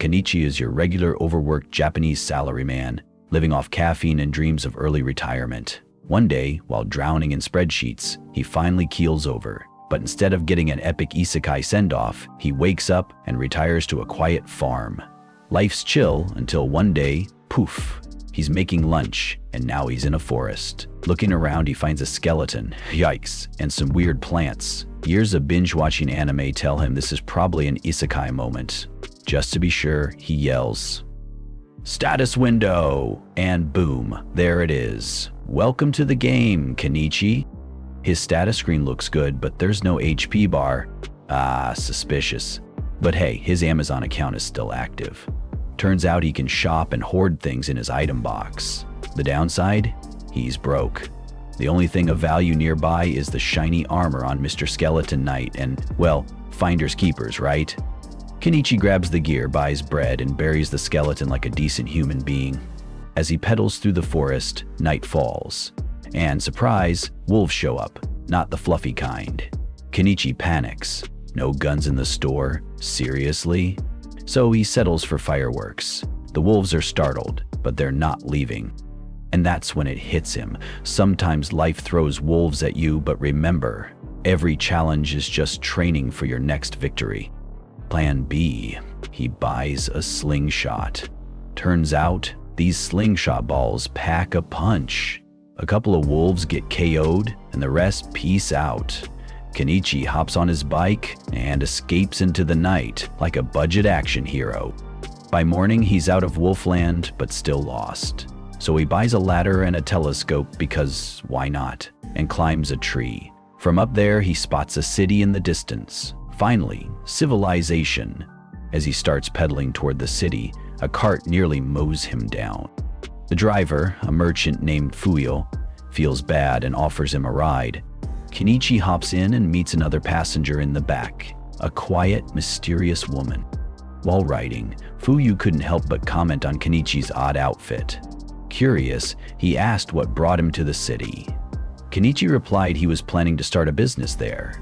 Kenichi is your regular overworked Japanese salaryman, living off caffeine and dreams of early retirement. One day, while drowning in spreadsheets, he finally keels over. But instead of getting an epic isekai send-off, he wakes up and retires to a quiet farm. Life's chill until one day, poof, he's making lunch, and now he's in a forest. Looking around, he finds a skeleton, yikes, and some weird plants. Years of binge-watching anime tell him this is probably an isekai moment. Just to be sure, he yells, "Status window!" And boom, there it is. "Welcome to the game, Kenichi." His status screen looks good, but there's no HP bar. Suspicious. But hey, his Amazon account is still active. Turns out he can shop and hoard things in his item box. The downside? He's broke. The only thing of value nearby is the shiny armor on Mr. Skeleton Knight and, well, finders keepers, right? Kenichi grabs the gear, buys bread, and buries the skeleton like a decent human being. As he pedals through the forest, night falls. And surprise, wolves show up, not the fluffy kind. Kenichi panics. No guns in the store? Seriously? So he settles for fireworks. The wolves are startled, but they're not leaving. And that's when it hits him. Sometimes life throws wolves at you, but remember, every challenge is just training for your next victory. Plan B. He buys a slingshot. Turns out, these slingshot balls pack a punch. A couple of wolves get KO'd, and the rest peace out. Kenichi hops on his bike and escapes into the night like a budget action hero. By morning, he's out of Wolfland, but still lost. So he buys a ladder and a telescope because why not, and climbs a tree. From up there, he spots a city in the distance. Finally, civilization. As he starts pedaling toward the city, a cart nearly mows him down. The driver, a merchant named Fuyo, feels bad and offers him a ride. Kenichi hops in and meets another passenger in the back, a quiet, mysterious woman. While riding, Fuyo couldn't help but comment on Kenichi's odd outfit. Curious, he asked what brought him to the city. Kenichi replied he was planning to start a business there.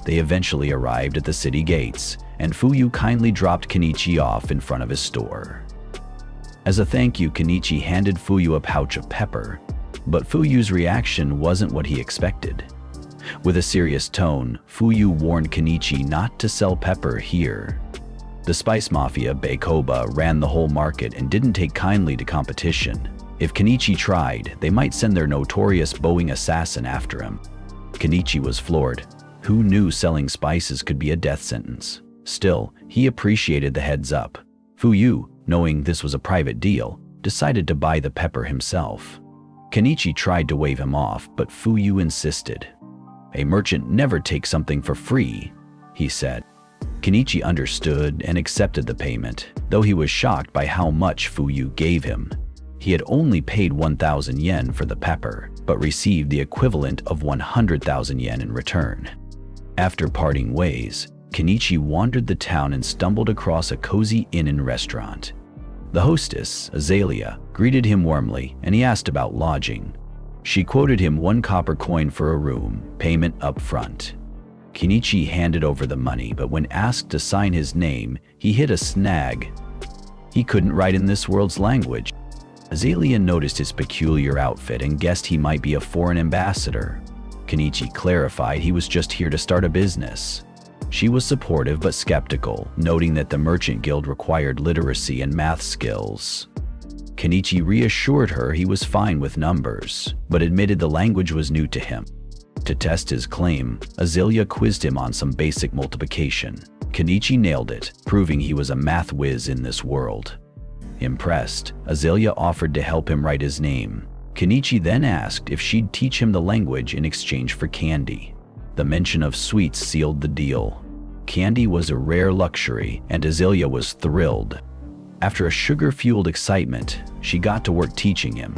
They eventually arrived at the city gates, and Fuyo kindly dropped Kenichi off in front of his store. As a thank you, Kenichi handed Fuyo a pouch of pepper, but Fuyo's reaction wasn't what he expected. With a serious tone, Fuyo warned Kenichi not to sell pepper here. The spice mafia, Baikoba, ran the whole market and didn't take kindly to competition. If Kenichi tried, they might send their notorious Boeing assassin after him. Kenichi was floored. Who knew selling spices could be a death sentence? Still, he appreciated the heads up. Fuyo, knowing this was a private deal, decided to buy the pepper himself. Kenichi tried to wave him off, but Fuyo insisted. "A merchant never takes something for free," he said. Kenichi understood and accepted the payment, though he was shocked by how much Fuyo gave him. He had only paid 1,000 yen for the pepper, but received the equivalent of 100,000 yen in return. After parting ways, Kenichi wandered the town and stumbled across a cozy inn and restaurant. The hostess, Azalea, greeted him warmly, and he asked about lodging. She quoted him 1 copper coin for a room, payment up front. Kenichi handed over the money, but when asked to sign his name, he hit a snag. He couldn't write in this world's language. Azalea noticed his peculiar outfit and guessed he might be a foreign ambassador. Kenichi clarified he was just here to start a business. She was supportive but skeptical, noting that the merchant guild required literacy and math skills. Kenichi reassured her he was fine with numbers, but admitted the language was new to him. To test his claim, Azalea quizzed him on some basic multiplication. Kenichi nailed it, proving he was a math whiz in this world. Impressed, Azalea offered to help him write his name. Kenichi then asked if she'd teach him the language in exchange for candy. The mention of sweets sealed the deal. Candy was a rare luxury, and Azalea was thrilled. After a sugar-fueled excitement, she got to work teaching him.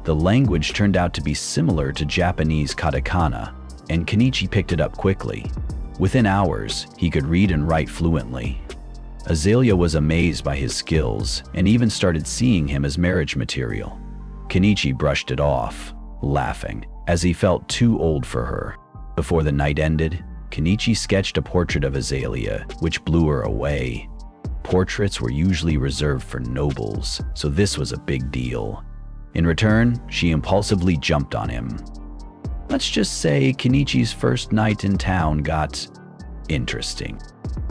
The language turned out to be similar to Japanese katakana, and Kenichi picked it up quickly. Within hours, he could read and write fluently. Azalea was amazed by his skills and even started seeing him as marriage material. Kenichi brushed it off, laughing, as he felt too old for her. Before the night ended, Kenichi sketched a portrait of Azalea, which blew her away. Portraits were usually reserved for nobles, so this was a big deal. In return, she impulsively jumped on him. Let's just say Kenichi's first night in town got interesting.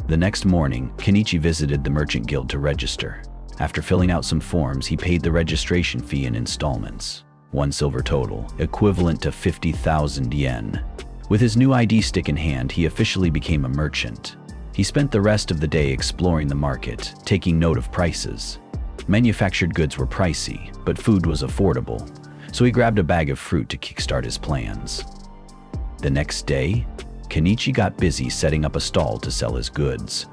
The next morning, Kenichi visited the Merchant Guild to register. After filling out some forms, he paid the registration fee in installments. 1 silver total, equivalent to 50,000 yen. With his new ID stick in hand, he officially became a merchant. He spent the rest of the day exploring the market, taking note of prices. Manufactured goods were pricey, but food was affordable, so he grabbed a bag of fruit to kickstart his plans. The next day, Kenichi got busy setting up a stall to sell his goods.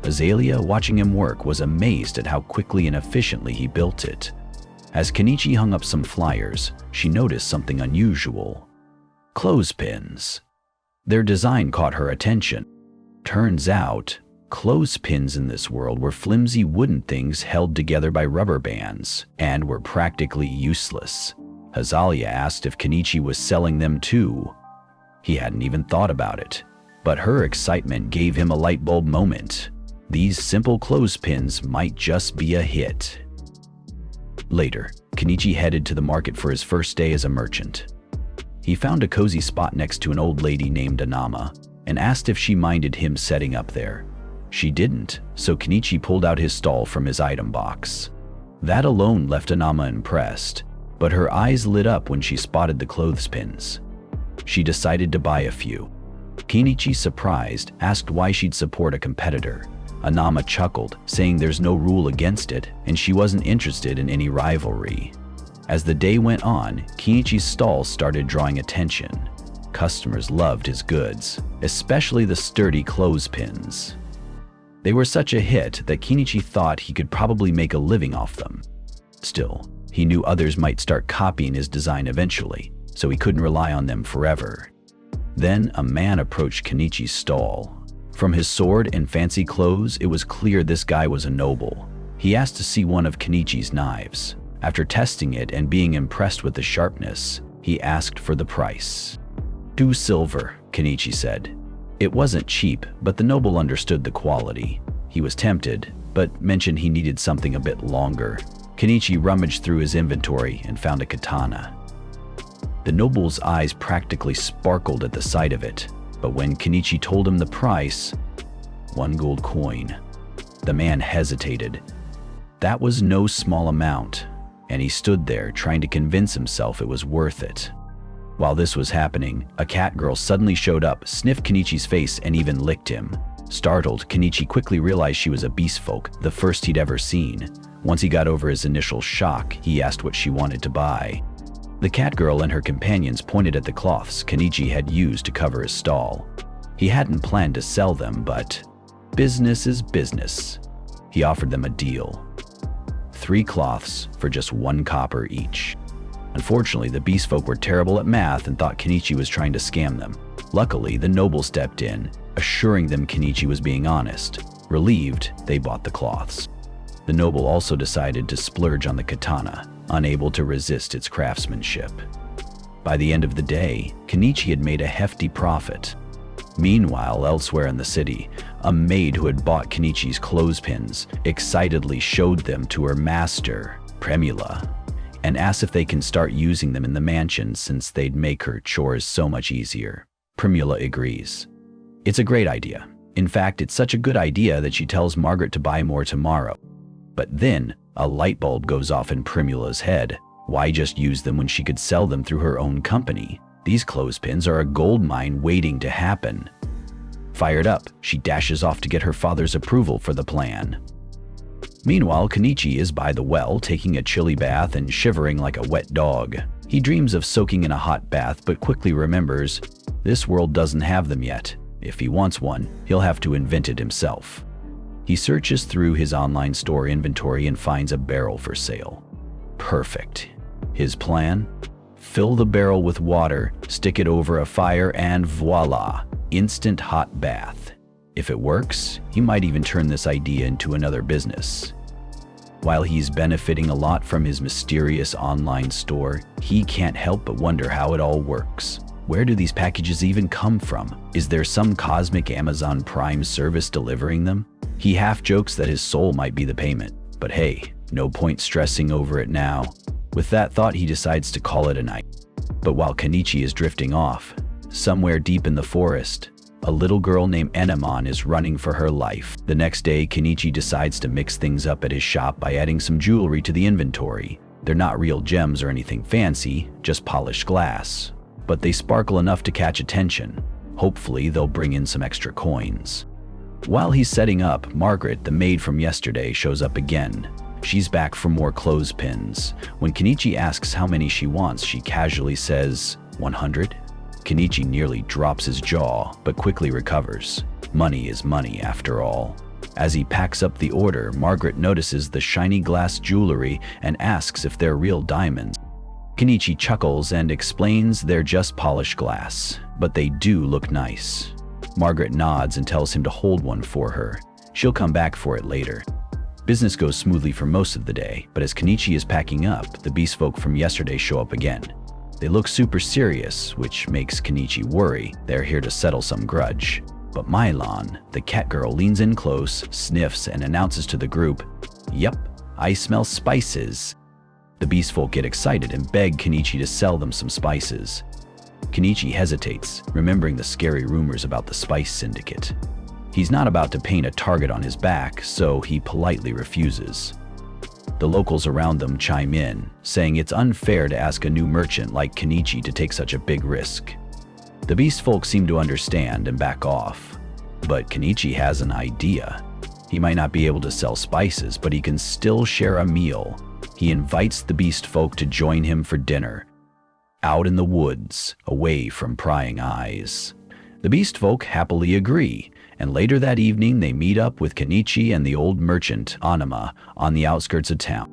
Azalea, watching him work, was amazed at how quickly and efficiently he built it. As Kenichi hung up some flyers, she noticed something unusual. Clothespins. Their design caught her attention. Turns out, clothespins in this world were flimsy wooden things held together by rubber bands and were practically useless. Azalea asked if Kenichi was selling them too. He hadn't even thought about it, but her excitement gave him a light bulb moment. These simple clothespins might just be a hit. Later, Kenichi headed to the market for his first day as a merchant. He found a cozy spot next to an old lady named Anama and asked if she minded him setting up there. She didn't, so Kenichi pulled out his stall from his item box. That alone left Anama impressed, but her eyes lit up when she spotted the clothespins. She decided to buy a few. Kenichi, surprised, asked why she'd support a competitor. Anama chuckled, saying there's no rule against it, and she wasn't interested in any rivalry. As the day went on, Kenichi's stall started drawing attention. Customers loved his goods, especially the sturdy clothespins. They were such a hit that Kenichi thought he could probably make a living off them. Still, he knew others might start copying his design eventually, so he couldn't rely on them forever. Then a man approached Kenichi's stall. From his sword and fancy clothes, it was clear this guy was a noble. He asked to see one of Kenichi's knives. After testing it and being impressed with the sharpness, he asked for the price. 2 silver, Kenichi said. It wasn't cheap, but the noble understood the quality. He was tempted, but mentioned he needed something a bit longer. Kenichi rummaged through his inventory and found a katana. The noble's eyes practically sparkled at the sight of it, but when Kenichi told him the price, 1 gold coin, the man hesitated. That was no small amount, and he stood there trying to convince himself it was worth it. While this was happening, a cat girl suddenly showed up, sniffed Kenichi's face, and even licked him. Startled, Kenichi quickly realized she was a beast folk, the first he'd ever seen. Once he got over his initial shock, he asked what she wanted to buy. The cat girl and her companions pointed at the cloths Kenichi had used to cover his stall. He hadn't planned to sell them, but business is business. He offered them a deal. 3 cloths for just 1 copper each. Unfortunately, the beast folk were terrible at math and thought Kenichi was trying to scam them. Luckily, the noble stepped in, assuring them Kenichi was being honest. Relieved, they bought the cloths. The noble also decided to splurge on the katana, unable to resist its craftsmanship. By the end of the day, Kenichi had made a hefty profit. Meanwhile, elsewhere in the city, a maid who had bought Kenichi's clothespins excitedly showed them to her master, Premiula, and asked if they can start using them in the mansion since they'd make her chores so much easier. Premiula agrees. It's a great idea. In fact, it's such a good idea that she tells Margaret to buy more tomorrow. But then, a light bulb goes off in Primula's head. Why just use them when she could sell them through her own company? These clothespins are a gold mine waiting to happen. Fired up, she dashes off to get her father's approval for the plan. Meanwhile, Kenichi is by the well, taking a chilly bath and shivering like a wet dog. He dreams of soaking in a hot bath, but quickly remembers this world doesn't have them yet. If he wants one, he'll have to invent it himself. He searches through his online store inventory and finds a barrel for sale. Perfect. His plan? Fill the barrel with water, stick it over a fire, and voila, instant hot bath. If it works, he might even turn this idea into another business. While he's benefiting a lot from his mysterious online store, he can't help but wonder how it all works. Where do these packages even come from? Is there some cosmic Amazon Prime service delivering them? He half jokes that his soul might be the payment, but hey, no point stressing over it now. With that thought, he decides to call it a night. But while Kenichi is drifting off, somewhere deep in the forest, a little girl named Enemon is running for her life. The next day, Kenichi decides to mix things up at his shop by adding some jewelry to the inventory. They're not real gems or anything fancy, just polished glass. But they sparkle enough to catch attention. Hopefully, they'll bring in some extra coins. While he's setting up, Margaret, the maid from yesterday, shows up again. She's back for more clothespins. When Kenichi asks how many she wants, she casually says, 100? Kenichi nearly drops his jaw, but quickly recovers. Money is money, after all. As he packs up the order, Margaret notices the shiny glass jewelry and asks if they're real diamonds. Kenichi chuckles and explains they're just polished glass, but they do look nice. Margaret nods and tells him to hold one for her. She'll come back for it later. Business goes smoothly for most of the day, but as Kenichi is packing up, the beast folk from yesterday show up again. They look super serious, which makes Kenichi worry they're here to settle some grudge. But Mylon, the cat girl, leans in close, sniffs, and announces to the group, "Yep, I smell spices." The beast folk get excited and beg Kenichi to sell them some spices. Kenichi hesitates, remembering the scary rumors about the Spice Syndicate. He's not about to paint a target on his back, so he politely refuses. The locals around them chime in, saying it's unfair to ask a new merchant like Kenichi to take such a big risk. The beast folk seem to understand and back off. But Kenichi has an idea. He might not be able to sell spices, but he can still share a meal. He invites the beast folk to join him for dinner, out in the woods, away from prying eyes. The beast folk happily agree, and later that evening they meet up with Kenichi and the old merchant, Anima, on the outskirts of town.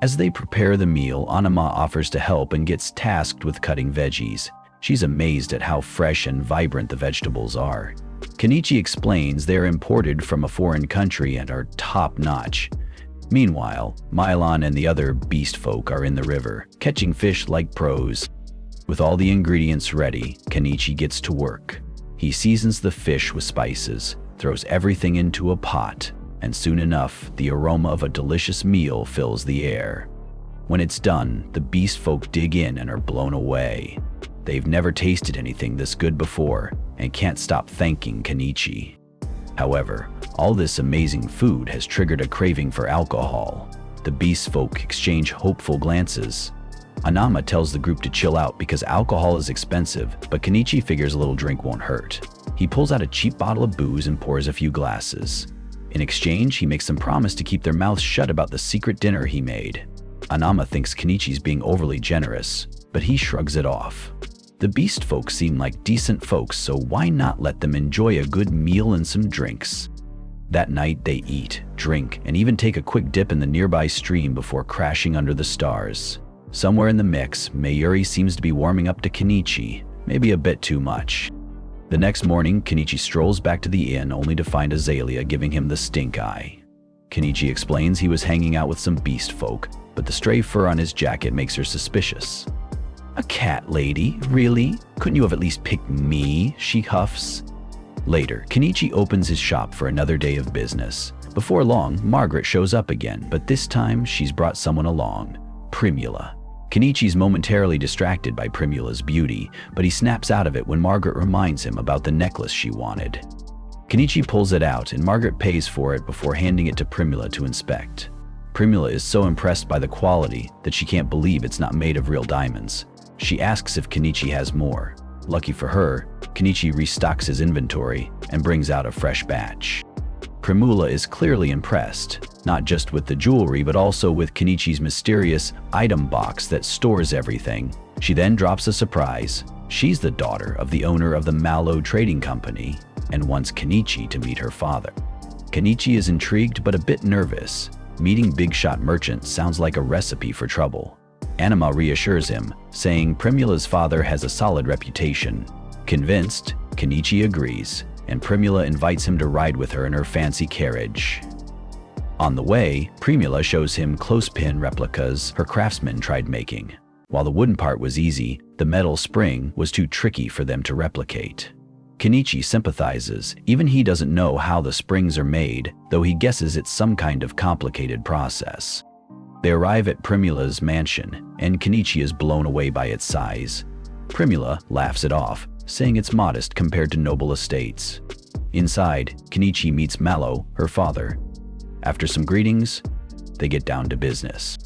As they prepare the meal, Anima offers to help and gets tasked with cutting veggies. She's amazed at how fresh and vibrant the vegetables are. Kenichi explains they're imported from a foreign country and are top-notch. Meanwhile, Mylon and the other beast folk are in the river, catching fish like pros. With all the ingredients ready, Kenichi gets to work. He seasons the fish with spices, throws everything into a pot, and soon enough, the aroma of a delicious meal fills the air. When it's done, the beast folk dig in and are blown away. They've never tasted anything this good before and can't stop thanking Kenichi. However, all this amazing food has triggered a craving for alcohol. The beast folk exchange hopeful glances. Anama tells the group to chill out because alcohol is expensive, but Kenichi figures a little drink won't hurt. He pulls out a cheap bottle of booze and pours a few glasses. In exchange, he makes them promise to keep their mouths shut about the secret dinner he made. Anama thinks Kenichi's being overly generous, but he shrugs it off. The beast folk seem like decent folks, so why not let them enjoy a good meal and some drinks? That night, they eat, drink, and even take a quick dip in the nearby stream before crashing under the stars. Somewhere in the mix, Mayuri seems to be warming up to Kenichi, maybe a bit too much. The next morning, Kenichi strolls back to the inn only to find Azalea giving him the stink eye. Kenichi explains he was hanging out with some beast folk, but the stray fur on his jacket makes her suspicious. "A cat lady? Really? Couldn't you have at least picked me?" she huffs. Later, Kenichi opens his shop for another day of business. Before long, Margaret shows up again, but this time she's brought someone along, Primula. Kenichi's momentarily distracted by Primula's beauty, but he snaps out of it when Margaret reminds him about the necklace she wanted. Kenichi pulls it out and Margaret pays for it before handing it to Primula to inspect. Primula is so impressed by the quality that she can't believe it's not made of real diamonds. She asks if Kenichi has more. Lucky for her, Kenichi restocks his inventory and brings out a fresh batch. Primula is clearly impressed, not just with the jewelry but also with Kenichi's mysterious item box that stores everything. She then drops a surprise. She's the daughter of the owner of the Mallow Trading Company and wants Kenichi to meet her father. Kenichi is intrigued but a bit nervous. Meeting big-shot merchants sounds like a recipe for trouble. Anima reassures him, saying Primula's father has a solid reputation. Convinced, Kenichi agrees, and Primula invites him to ride with her in her fancy carriage. On the way, Primula shows him clothespin replicas her craftsmen tried making. While the wooden part was easy, the metal spring was too tricky for them to replicate. Kenichi sympathizes. Even he doesn't know how the springs are made, though he guesses it's some kind of complicated process. They arrive at Primula's mansion, and Kenichi is blown away by its size. Primula laughs it off, saying it's modest compared to noble estates. Inside, Kenichi meets Malo, her father. After some greetings, they get down to business.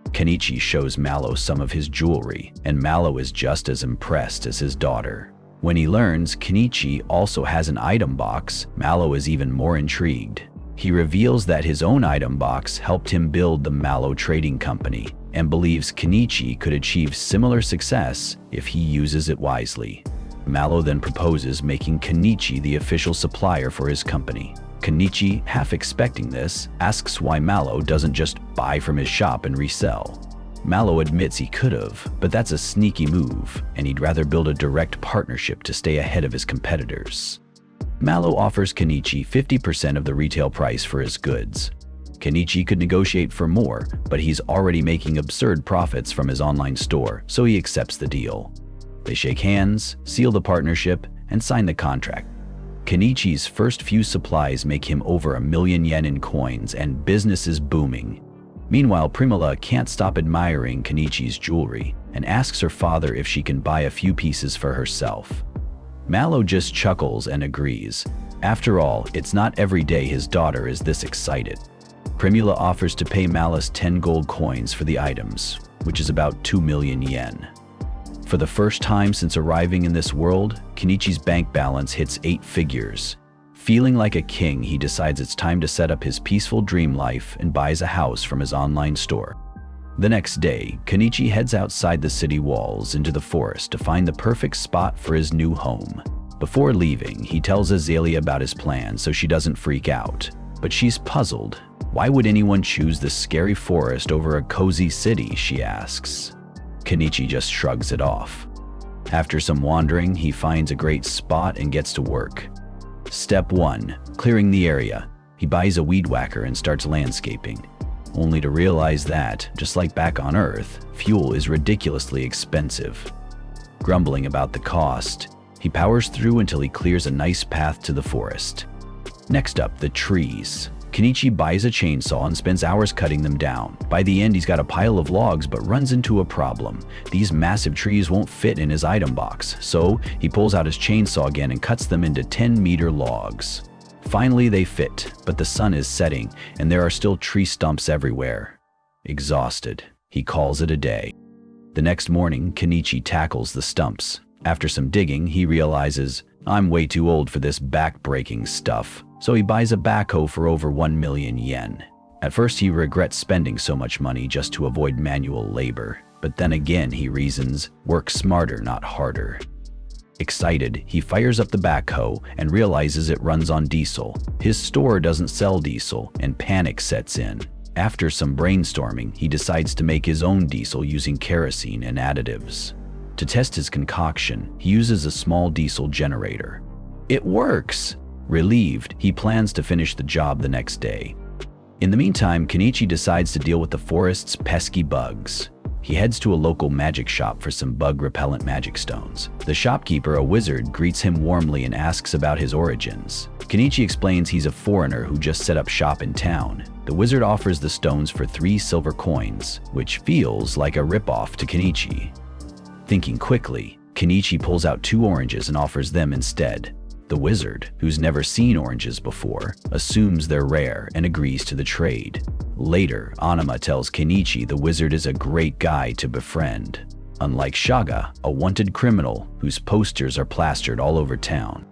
Kenichi shows Malo some of his jewelry, and Malo is just as impressed as his daughter. When he learns Kenichi also has an item box, Malo is even more intrigued. He reveals that his own item box helped him build the Malo Trading Company, and believes Kenichi could achieve similar success if he uses it wisely. Malo then proposes making Kenichi the official supplier for his company. Kenichi, half expecting this, asks why Malo doesn't just buy from his shop and resell. Malo admits he could've, but that's a sneaky move, and he'd rather build a direct partnership to stay ahead of his competitors. Malo offers Kenichi 50% of the retail price for his goods. Kenichi could negotiate for more, but he's already making absurd profits from his online store, so he accepts the deal. They shake hands, seal the partnership, and sign the contract. Kenichi's first few supplies make him over 1 million yen in coins, and business is booming. Meanwhile, Primula can't stop admiring Kenichi's jewelry and asks her father if she can buy a few pieces for herself. Malo just chuckles and agrees. After all, it's not every day his daughter is this excited. Primula offers to pay Malice 10 gold coins for the items, which is about 2 million yen. For the first time since arriving in this world, Kenichi's bank balance hits 8 figures. Feeling like a king, he decides it's time to set up his peaceful dream life and buys a house from his online store. The next day, Kenichi heads outside the city walls into the forest to find the perfect spot for his new home. Before leaving, he tells Azalea about his plan so she doesn't freak out. But she's puzzled. Why would anyone choose this scary forest over a cozy city, she asks. Kenichi just shrugs it off. After some wandering, he finds a great spot and gets to work. Step 1. Clearing the area. He buys a weed whacker and starts landscaping, only to realize that, just like back on Earth, fuel is ridiculously expensive. Grumbling about the cost, he powers through until he clears a nice path to the forest. Next up, the trees. Kenichi buys a chainsaw and spends hours cutting them down. By the end, he's got a pile of logs but runs into a problem. These massive trees won't fit in his item box, so he pulls out his chainsaw again and cuts them into 10-meter logs. Finally, they fit, but the sun is setting and there are still tree stumps everywhere. Exhausted, he calls it a day. The next morning, Kenichi tackles the stumps. After some digging, he realizes, I'm way too old for this back-breaking stuff. So he buys a backhoe for over 1 million yen. At first he regrets spending so much money just to avoid manual labor, but then again he reasons, work smarter, not harder. Excited, he fires up the backhoe and realizes it runs on diesel. His store doesn't sell diesel, and panic sets in. After some brainstorming, he decides to make his own diesel using kerosene and additives. To test his concoction, he uses a small diesel generator. It works! Relieved, he plans to finish the job the next day. In the meantime, Kenichi decides to deal with the forest's pesky bugs. He heads to a local magic shop for some bug-repellent magic stones. The shopkeeper, a wizard, greets him warmly and asks about his origins. Kenichi explains he's a foreigner who just set up shop in town. The wizard offers the stones for 3 silver coins, which feels like a ripoff to Kenichi. Thinking quickly, Kenichi pulls out 2 oranges and offers them instead. The wizard, who's never seen oranges before, assumes they're rare and agrees to the trade. Later, Anima tells Kenichi the wizard is a great guy to befriend, unlike Shaga, a wanted criminal whose posters are plastered all over town.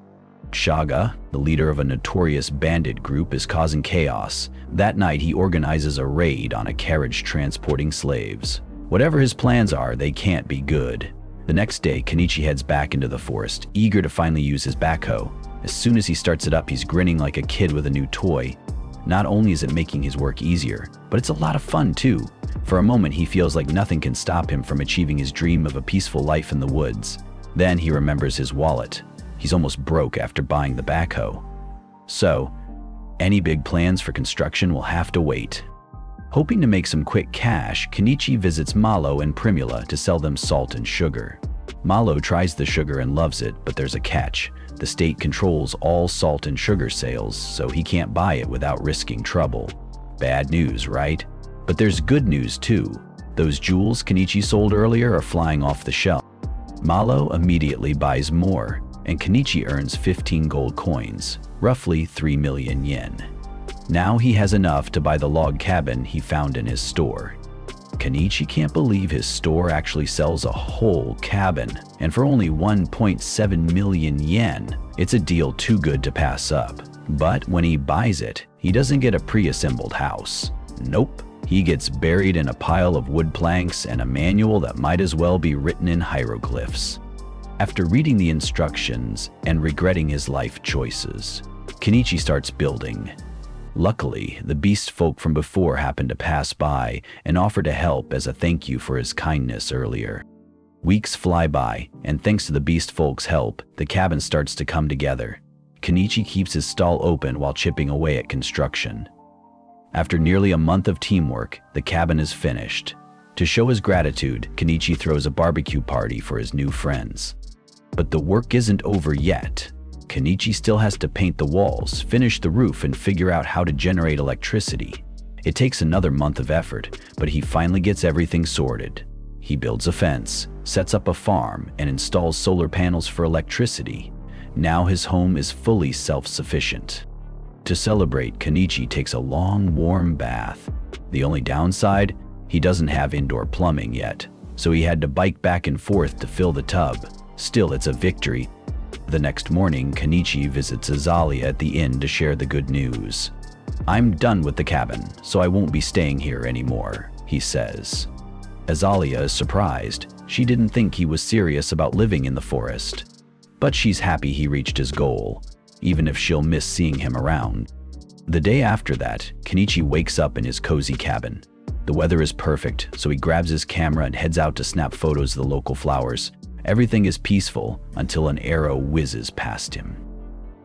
Shaga, the leader of a notorious bandit group, is causing chaos. That night, he organizes a raid on a carriage transporting slaves. Whatever his plans are, they can't be good. The next day, Kenichi heads back into the forest, eager to finally use his backhoe. As soon as he starts it up, he's grinning like a kid with a new toy. Not only is it making his work easier, but it's a lot of fun too. For a moment, he feels like nothing can stop him from achieving his dream of a peaceful life in the woods. Then he remembers his wallet. He's almost broke after buying the backhoe. So, any big plans for construction will have to wait. Hoping to make some quick cash, Kenichi visits Malo and Primula to sell them salt and sugar. Malo tries the sugar and loves it, but there's a catch. The state controls all salt and sugar sales, so he can't buy it without risking trouble. Bad news, right? But there's good news too. Those jewels Kenichi sold earlier are flying off the shelf. Malo immediately buys more, and Kenichi earns 15 gold coins, roughly 3 million yen. Now he has enough to buy the log cabin he found in his store. Kenichi can't believe his store actually sells a whole cabin, and for only 1.7 million yen, it's a deal too good to pass up. But when he buys it, he doesn't get a pre-assembled house. Nope, he gets buried in a pile of wood planks and a manual that might as well be written in hieroglyphs. After reading the instructions and regretting his life choices, Kenichi starts building. Luckily, the beast folk from before happened to pass by and offer to help as a thank you for his kindness earlier. Weeks fly by, and thanks to the beast folk's help, the cabin starts to come together. Kenichi keeps his stall open while chipping away at construction. After nearly a month of teamwork, the cabin is finished. To show his gratitude, Kenichi throws a barbecue party for his new friends. But the work isn't over yet. Kenichi still has to paint the walls, finish the roof, and figure out how to generate electricity. It takes another month of effort, but he finally gets everything sorted. He builds a fence, sets up a farm, and installs solar panels for electricity. Now his home is fully self-sufficient. To celebrate, Kenichi takes a long, warm bath. The only downside? He doesn't have indoor plumbing yet, so he had to bike back and forth to fill the tub. Still, it's a victory. The next morning, Kenichi visits Azalia at the inn to share the good news. "I'm done with the cabin, so I won't be staying here anymore," he says. Azalia is surprised. She didn't think he was serious about living in the forest. But she's happy he reached his goal, even if she'll miss seeing him around. The day after that, Kenichi wakes up in his cozy cabin. The weather is perfect, so he grabs his camera and heads out to snap photos of the local flowers. Everything is peaceful until an arrow whizzes past him.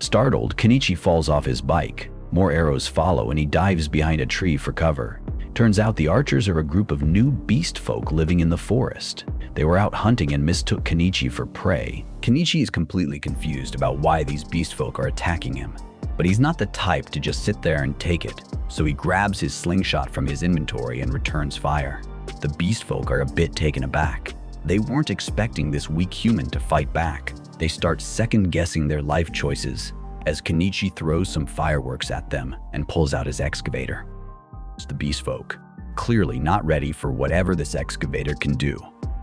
Startled, Kenichi falls off his bike. More arrows follow and he dives behind a tree for cover. Turns out the archers are a group of new beast folk living in the forest. They were out hunting and mistook Kenichi for prey. Kenichi is completely confused about why these beast folk are attacking him. But he's not the type to just sit there and take it, so he grabs his slingshot from his inventory and returns fire. The beast folk are a bit taken aback. They weren't expecting this weak human to fight back. They start second-guessing their life choices as Kenichi throws some fireworks at them and pulls out his excavator. It's the beast folk, clearly not ready for whatever this excavator can do.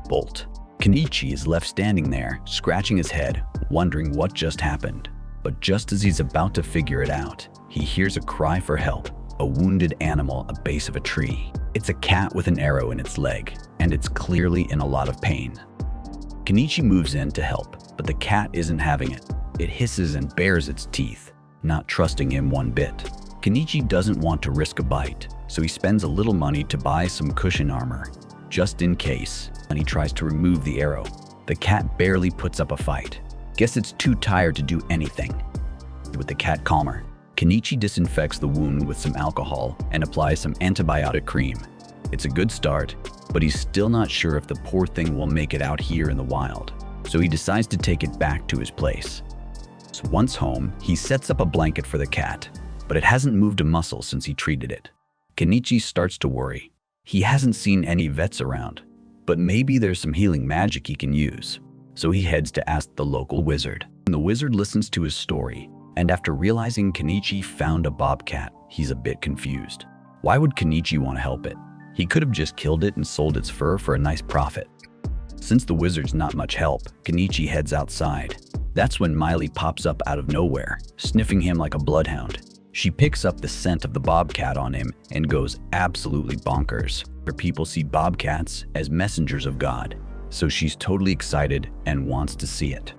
Bolt. Kenichi is left standing there, scratching his head, wondering what just happened. But just as he's about to figure it out, he hears a cry for help. A wounded animal at the base of a tree. It's a cat with an arrow in its leg, and it's clearly in a lot of pain. Kenichi moves in to help, but the cat isn't having it. It hisses and bares its teeth, not trusting him one bit. Kenichi doesn't want to risk a bite, so he spends a little money to buy some cushion armor, just in case, and he tries to remove the arrow. The cat barely puts up a fight. Guess it's too tired to do anything. With the cat calmer, Kenichi disinfects the wound with some alcohol and applies some antibiotic cream. It's a good start, but he's still not sure if the poor thing will make it out here in the wild, so he decides to take it back to his place. So once home, he sets up a blanket for the cat, but it hasn't moved a muscle since he treated it. Kenichi starts to worry. He hasn't seen any vets around, but maybe there's some healing magic he can use. So he heads to ask the local wizard. The wizard listens to his story, and after realizing Kenichi found a bobcat, he's a bit confused. Why would Kenichi want to help it? He could have just killed it and sold its fur for a nice profit. Since the wizard's not much help, Kenichi heads outside. That's when Miley pops up out of nowhere, sniffing him like a bloodhound. She picks up the scent of the bobcat on him and goes absolutely bonkers. Her people see bobcats as messengers of God, so she's totally excited and wants to see it.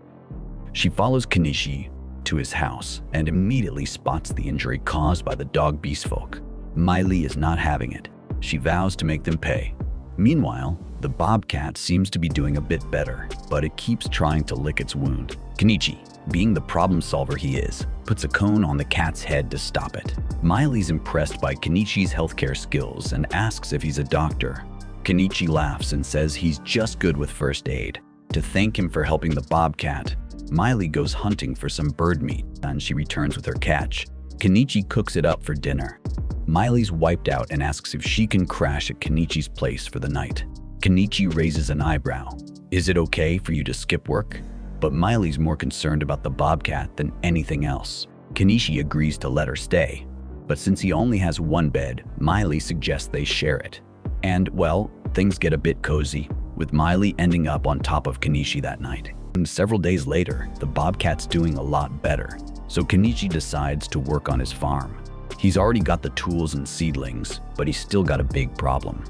She follows Kenichi to his house and immediately spots the injury caused by the dog beast folk. Miley is not having it. She vows to make them pay. Meanwhile, the bobcat seems to be doing a bit better, but it keeps trying to lick its wound. Kenichi, being the problem solver he is, puts a cone on the cat's head to stop it. Miley's impressed by Kenichi's healthcare skills and asks if he's a doctor. Kenichi laughs and says he's just good with first aid. To thank him for helping the bobcat, Miley goes hunting for some bird meat, and she returns with her catch. Kenichi cooks it up for dinner. Miley's wiped out and asks if she can crash at Kenichi's place for the night. Kenichi raises an eyebrow. Is it okay for you to skip work? But Miley's more concerned about the bobcat than anything else. Kenichi agrees to let her stay. But since he only has one bed, Miley suggests they share it. And, well, things get a bit cozy, with Miley ending up on top of Kenichi that night. And several days later, the bobcat's doing a lot better, so Kenichi decides to work on his farm. He's already got the tools and seedlings, but he's still got a big problem.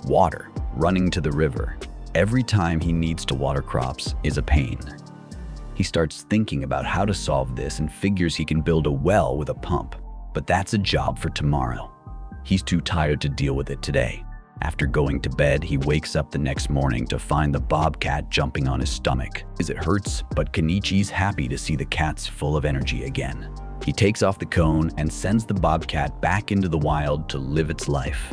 Water, running to the river, every time he needs to water crops is a pain. He starts thinking about how to solve this and figures he can build a well with a pump, but that's a job for tomorrow. He's too tired to deal with it today. After going to bed, he wakes up the next morning to find the bobcat jumping on his stomach. It hurts, but Kenichi's happy to see the cat's full of energy again. He takes off the cone and sends the bobcat back into the wild to live its life.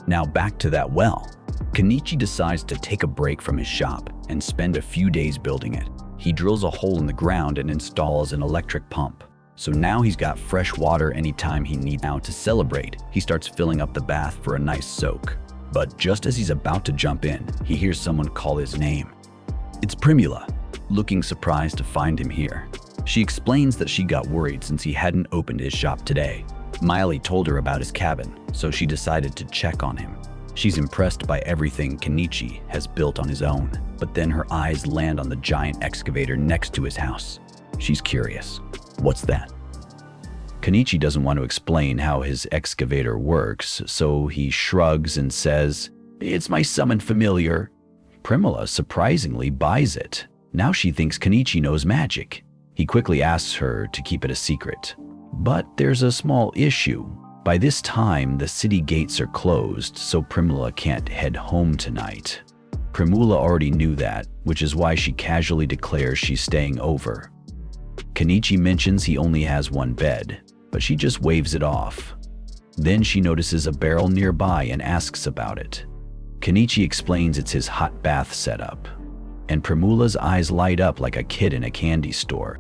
Now back to that well. Kenichi decides to take a break from his shop and spend a few days building it. He drills a hole in the ground and installs an electric pump. So now he's got fresh water anytime he needs. Now to celebrate, he starts filling up the bath for a nice soak. But just as he's about to jump in, he hears someone call his name. It's Primula, looking surprised to find him here. She explains that she got worried since he hadn't opened his shop today. Miley told her about his cabin, so she decided to check on him. She's impressed by everything Kenichi has built on his own, but then her eyes land on the giant excavator next to his house. She's curious. What's that? Kenichi doesn't want to explain how his excavator works, so he shrugs and says, "It's my summoned familiar." Primula surprisingly buys it. Now she thinks Kenichi knows magic. He quickly asks her to keep it a secret. But there's a small issue. By this time, the city gates are closed, so Primula can't head home tonight. Primula already knew that, which is why she casually declares she's staying over. Kenichi mentions he only has one bed, but she just waves it off. Then she notices a barrel nearby and asks about it. Kenichi explains it's his hot bath setup, and Primula's eyes light up like a kid in a candy store.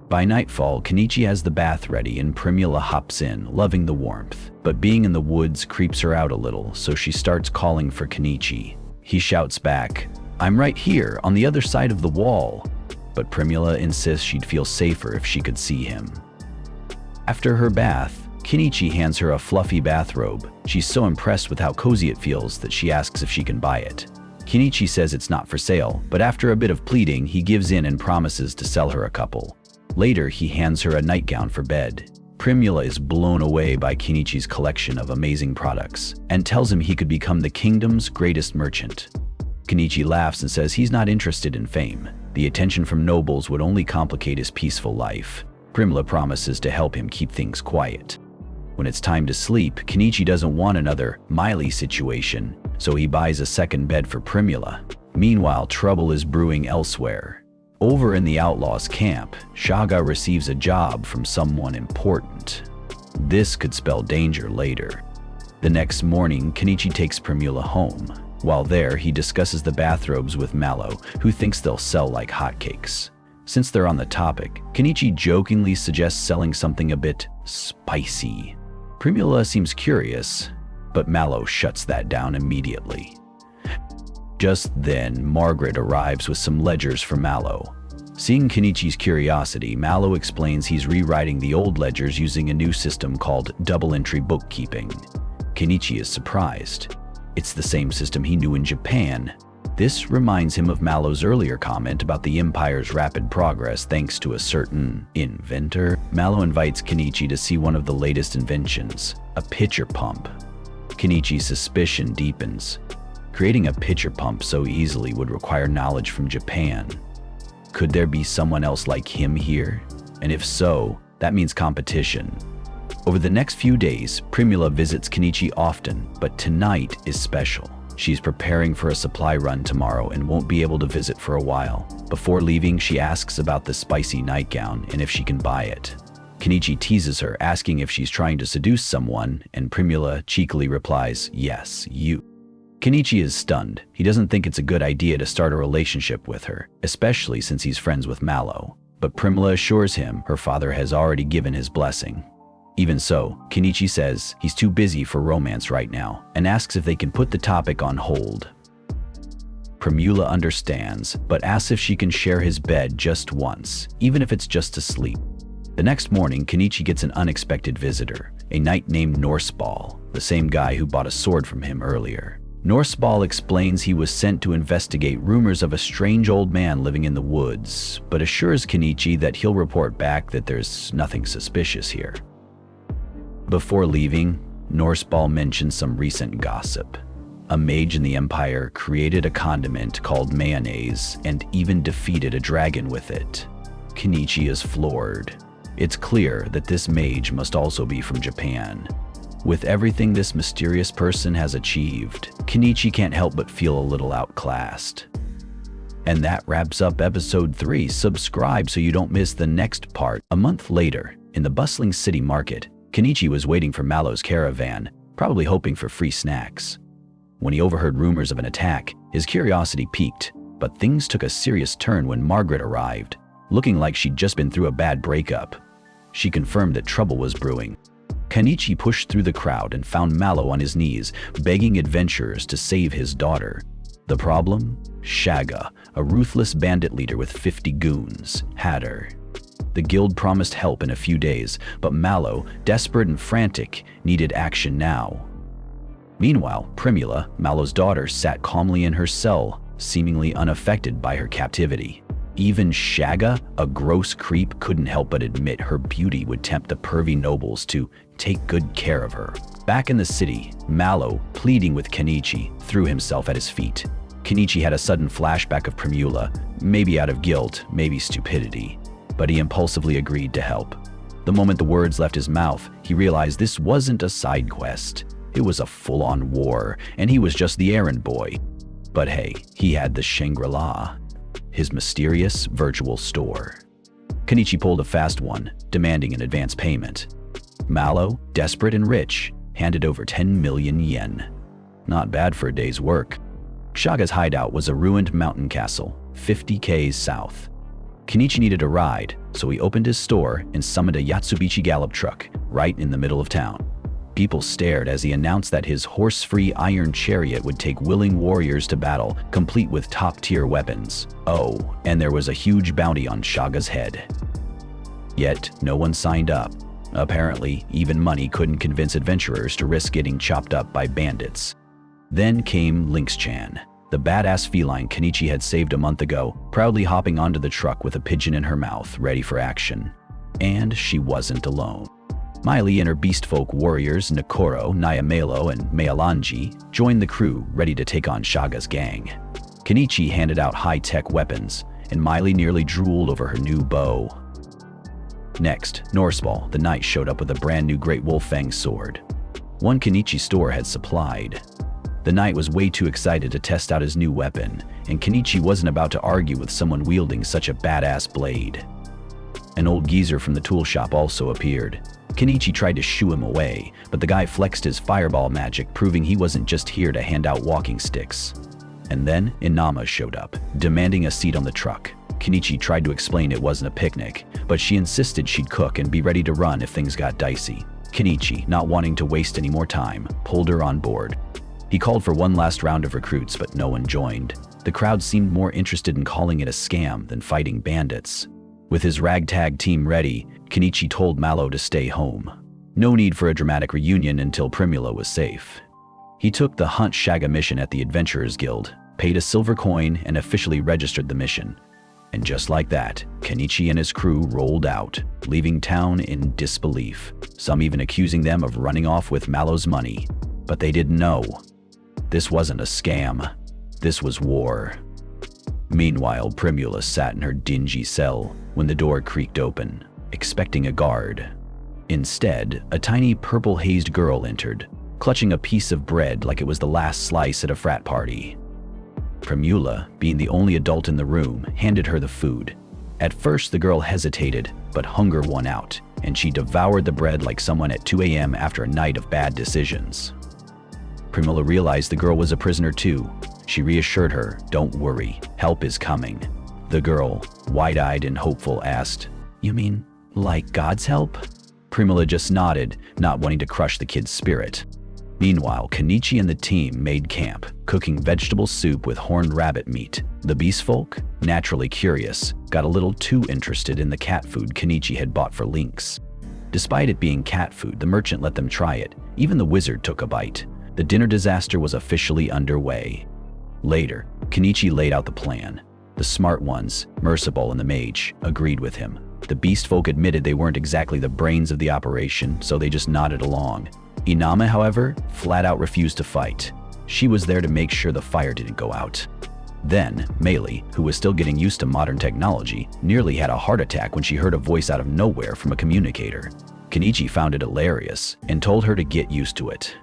By nightfall, Kenichi has the bath ready and Primula hops in, loving the warmth. But being in the woods creeps her out a little, so she starts calling for Kenichi. He shouts back, "I'm right here, on the other side of the wall." But Primula insists she'd feel safer if she could see him. After her bath, Kenichi hands her a fluffy bathrobe. She's so impressed with how cozy it feels that she asks if she can buy it. Kenichi says it's not for sale, but after a bit of pleading, he gives in and promises to sell her a couple. Later, he hands her a nightgown for bed. Primula is blown away by Kenichi's collection of amazing products and tells him he could become the kingdom's greatest merchant. Kenichi laughs and says he's not interested in fame. The attention from nobles would only complicate his peaceful life. Primula promises to help him keep things quiet. When it's time to sleep, Kenichi doesn't want another Miley situation, so he buys a second bed for Primula. Meanwhile, trouble is brewing elsewhere. Over in the outlaws' camp, Shaga receives a job from someone important. This could spell danger later. The next morning, Kenichi takes Primula home. While there, he discusses the bathrobes with Mallow, who thinks they'll sell like hotcakes. Since they're on the topic, Kenichi jokingly suggests selling something a bit spicy. Primula seems curious, but Mallow shuts that down immediately. Just then, Margaret arrives with some ledgers for Mallow. Seeing Kenichi's curiosity, Mallow explains he's rewriting the old ledgers using a new system called double-entry bookkeeping. Kenichi is surprised. It's the same system he knew in Japan. This reminds him of Mallow's earlier comment about the Empire's rapid progress thanks to a certain inventor. Mallow invites Kenichi to see one of the latest inventions, a pitcher pump. Kenichi's suspicion deepens. Creating a pitcher pump so easily would require knowledge from Japan. Could there be someone else like him here? And if so, that means competition. Over the next few days, Primula visits Kenichi often, but tonight is special. She's preparing for a supply run tomorrow and won't be able to visit for a while. Before leaving, she asks about the spicy nightgown and if she can buy it. Kenichi teases her, asking if she's trying to seduce someone, and Primula cheekily replies, "Yes, you." Kenichi is stunned. He doesn't think it's a good idea to start a relationship with her, especially since he's friends with Malo. But Primula assures him her father has already given his blessing. Even so, Kenichi says he's too busy for romance right now and asks if they can put the topic on hold. Primula understands, but asks if she can share his bed just once, even if it's just to sleep. The next morning, Kenichi gets an unexpected visitor, a knight named Norseball, the same guy who bought a sword from him earlier. Norseball explains he was sent to investigate rumors of a strange old man living in the woods, but assures Kenichi that he'll report back that there's nothing suspicious here. Before leaving, Norseball mentions some recent gossip. A mage in the Empire created a condiment called mayonnaise and even defeated a dragon with it. Kenichi is floored. It's clear that this mage must also be from Japan. With everything this mysterious person has achieved, Kenichi can't help but feel a little outclassed. And that wraps up episode 3. Subscribe so you don't miss the next part. A month later, in the bustling city market, Kenichi was waiting for Malo's caravan, probably hoping for free snacks. When he overheard rumors of an attack, his curiosity piqued, but things took a serious turn when Margaret arrived, looking like she'd just been through a bad breakup. She confirmed that trouble was brewing. Kenichi pushed through the crowd and found Malo on his knees, begging adventurers to save his daughter. The problem? Shaga, a ruthless bandit leader with 50 goons, had her. The guild promised help in a few days, but Malo, desperate and frantic, needed action now. Meanwhile, Primula, Malo's daughter, sat calmly in her cell, seemingly unaffected by her captivity. Even Shaga, a gross creep, couldn't help but admit her beauty would tempt the pervy nobles to take good care of her. Back in the city, Malo, pleading with Kenichi, threw himself at his feet. Kenichi had a sudden flashback of Primula, maybe out of guilt, maybe stupidity, but he impulsively agreed to help. The moment the words left his mouth, he realized this wasn't a side quest. It was a full-on war, and he was just the errand boy. But hey, he had the Shangri-La, his mysterious virtual store. Kenichi pulled a fast one, demanding an advance payment. Malo, desperate and rich, handed over 10 million yen. Not bad for a day's work. Shaga's hideout was a ruined mountain castle, 50 k's south. Kenichi needed a ride, so he opened his store and summoned a Yatsubichi gallop truck right in the middle of town. People stared as he announced that his horse-free iron chariot would take willing warriors to battle, complete with top-tier weapons. Oh, and there was a huge bounty on Shaga's head. Yet, no one signed up. Apparently, even money couldn't convince adventurers to risk getting chopped up by bandits. Then came Lynx-chan, the badass feline Kenichi had saved a month ago, proudly hopping onto the truck with a pigeon in her mouth, ready for action. And she wasn't alone. Miley and her beastfolk warriors Nakoro, Nyamelo, and Maelanji joined the crew, ready to take on Shaga's gang. Kenichi handed out high-tech weapons, and Miley nearly drooled over her new bow. Next, Norseball, the knight, showed up with a brand new Great Wolf-Fang sword. One Kenichi's store had supplied. The knight was way too excited to test out his new weapon, and Kenichi wasn't about to argue with someone wielding such a badass blade. An old geezer from the tool shop also appeared. Kenichi tried to shoo him away, but the guy flexed his fireball magic, proving he wasn't just here to hand out walking sticks. And then Inama showed up, demanding a seat on the truck. Kenichi tried to explain it wasn't a picnic, but she insisted she'd cook and be ready to run if things got dicey. Kenichi, not wanting to waste any more time, pulled her on board. He called for one last round of recruits, but no one joined. The crowd seemed more interested in calling it a scam than fighting bandits. With his ragtag team ready, Kenichi told Malo to stay home. No need for a dramatic reunion until Primula was safe. He took the Hunt Shaga mission at the Adventurers Guild, paid a silver coin, and officially registered the mission. And just like that, Kenichi and his crew rolled out, leaving town in disbelief, some even accusing them of running off with Malo's money. But they didn't know. This wasn't a scam. This was war. Meanwhile, Primula sat in her dingy cell when the door creaked open, expecting a guard. Instead, a tiny purple-hazed girl entered, clutching a piece of bread like it was the last slice at a frat party. Primula, being the only adult in the room, handed her the food. At first, the girl hesitated, but hunger won out, and she devoured the bread like someone at 2 a.m. after a night of bad decisions. Primilla realized the girl was a prisoner too. She reassured her, "Don't worry, help is coming." The girl, wide-eyed and hopeful, asked, "You mean like God's help?" Primilla just nodded, not wanting to crush the kid's spirit. Meanwhile, Kenichi and the team made camp, cooking vegetable soup with horned rabbit meat. The beast folk, naturally curious, got a little too interested in the cat food Kenichi had bought for Lynx. Despite it being cat food, the merchant let them try it. Even the wizard took a bite. The dinner disaster was officially underway. Later, Kenichi laid out the plan. The smart ones, Merciful and the mage, agreed with him. The beast folk admitted they weren't exactly the brains of the operation, so they just nodded along. Inama, however, flat out refused to fight. She was there to make sure the fire didn't go out. Then, Meili, who was still getting used to modern technology, nearly had a heart attack when she heard a voice out of nowhere from a communicator. Kenichi found it hilarious and told her to get used to it.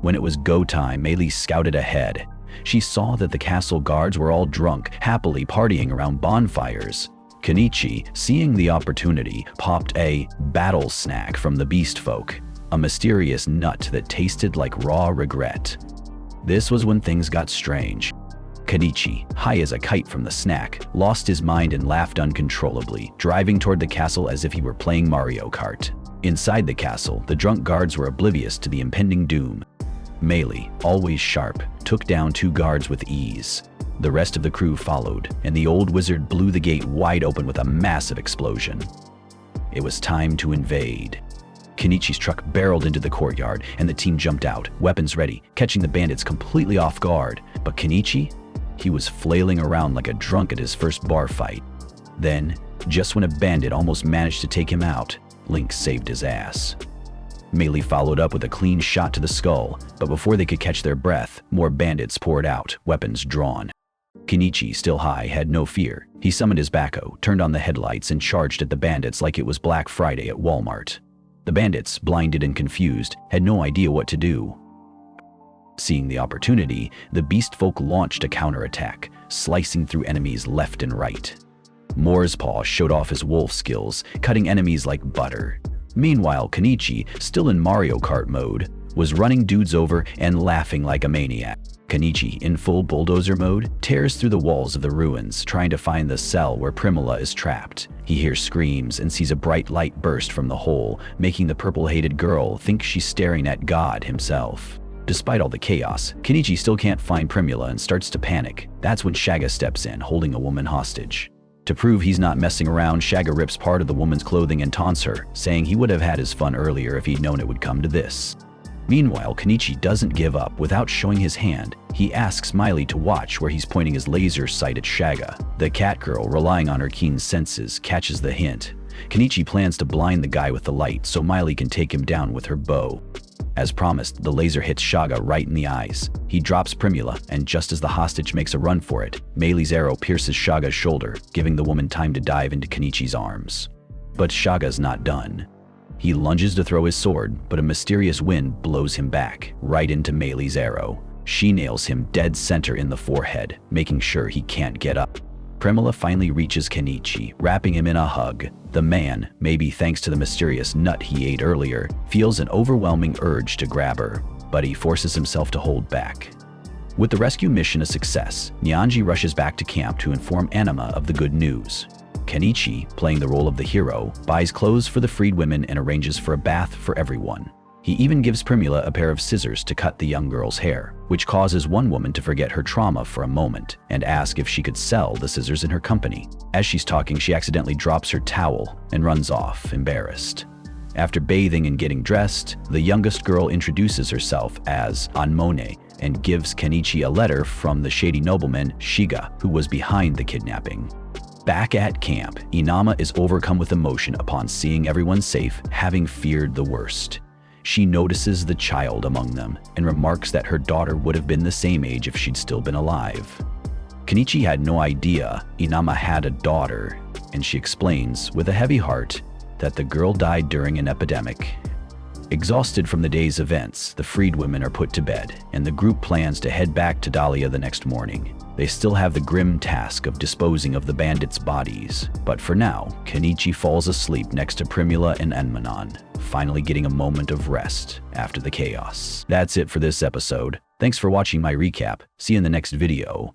When it was go time, Meili scouted ahead. She saw that the castle guards were all drunk, happily partying around bonfires. Kenichi, seeing the opportunity, popped a battle snack from the beast folk, a mysterious nut that tasted like raw regret. This was when things got strange. Kenichi, high as a kite from the snack, lost his mind and laughed uncontrollably, driving toward the castle as if he were playing Mario Kart. Inside the castle, the drunk guards were oblivious to the impending doom. Meili, always sharp, took down 2 guards with ease. The rest of the crew followed, and the old wizard blew the gate wide open with a massive explosion. It was time to invade. Kenichi's truck barreled into the courtyard, and the team jumped out, weapons ready, catching the bandits completely off guard. But Kenichi? He was flailing around like a drunk at his first bar fight. Then, just when a bandit almost managed to take him out, Lynx saved his ass. Meili followed up with a clean shot to the skull, but before they could catch their breath, more bandits poured out, weapons drawn. Kenichi, still high, had no fear. He summoned his backhoe, turned on the headlights, and charged at the bandits like it was Black Friday at Walmart. The bandits, blinded and confused, had no idea what to do. Seeing the opportunity, the beast folk launched a counterattack, slicing through enemies left and right. Moore's Paw showed off his wolf skills, cutting enemies like butter. Meanwhile, Kenichi, still in Mario Kart mode, was running dudes over and laughing like a maniac. Kenichi, in full bulldozer mode, tears through the walls of the ruins, trying to find the cell where Primilla is trapped. He hears screams and sees a bright light burst from the hole, making the purple-hated girl think she's staring at God himself. Despite all the chaos, Kenichi still can't find Primilla and starts to panic. That's when Shaga steps in, holding a woman hostage. To prove he's not messing around, Shaga rips part of the woman's clothing and taunts her, saying he would have had his fun earlier if he'd known it would come to this. Meanwhile, Kenichi doesn't give up. Without showing his hand, he asks Meili to watch where he's pointing his laser sight at Shaga. The cat girl, relying on her keen senses, catches the hint. Kenichi plans to blind the guy with the light so Meili can take him down with her bow. As promised, the laser hits Shaga right in the eyes. He drops Primula, and just as the hostage makes a run for it, Meili's arrow pierces Shaga's shoulder, giving the woman time to dive into Kenichi's arms. But Shaga's not done. He lunges to throw his sword, but a mysterious wind blows him back, right into Meili's arrow. She nails him dead center in the forehead, making sure he can't get up. Primilla finally reaches Kenichi, wrapping him in a hug. The man, maybe thanks to the mysterious nut he ate earlier, feels an overwhelming urge to grab her, but he forces himself to hold back. With the rescue mission a success, Nyanji rushes back to camp to inform Anima of the good news. Kenichi, playing the role of the hero, buys clothes for the freed women and arranges for a bath for everyone. He even gives Primula a pair of scissors to cut the young girl's hair, which causes one woman to forget her trauma for a moment and ask if she could sell the scissors in her company. As she's talking, she accidentally drops her towel and runs off, embarrassed. After bathing and getting dressed, the youngest girl introduces herself as Anmone and gives Kenichi a letter from the shady nobleman Shiga, who was behind the kidnapping. Back at camp, Inama is overcome with emotion upon seeing everyone safe, having feared the worst. She notices the child among them and remarks that her daughter would have been the same age if she'd still been alive. Kenichi had no idea Inama had a daughter, and she explains, with a heavy heart, that the girl died during an epidemic. Exhausted from the day's events, the freed women are put to bed, and the group plans to head back to Dahlia the next morning. They still have the grim task of disposing of the bandits' bodies, but for now, Kenichi falls asleep next to Primula and Enmanon, finally getting a moment of rest after the chaos. That's it for this episode. Thanks for watching my recap. See you in the next video.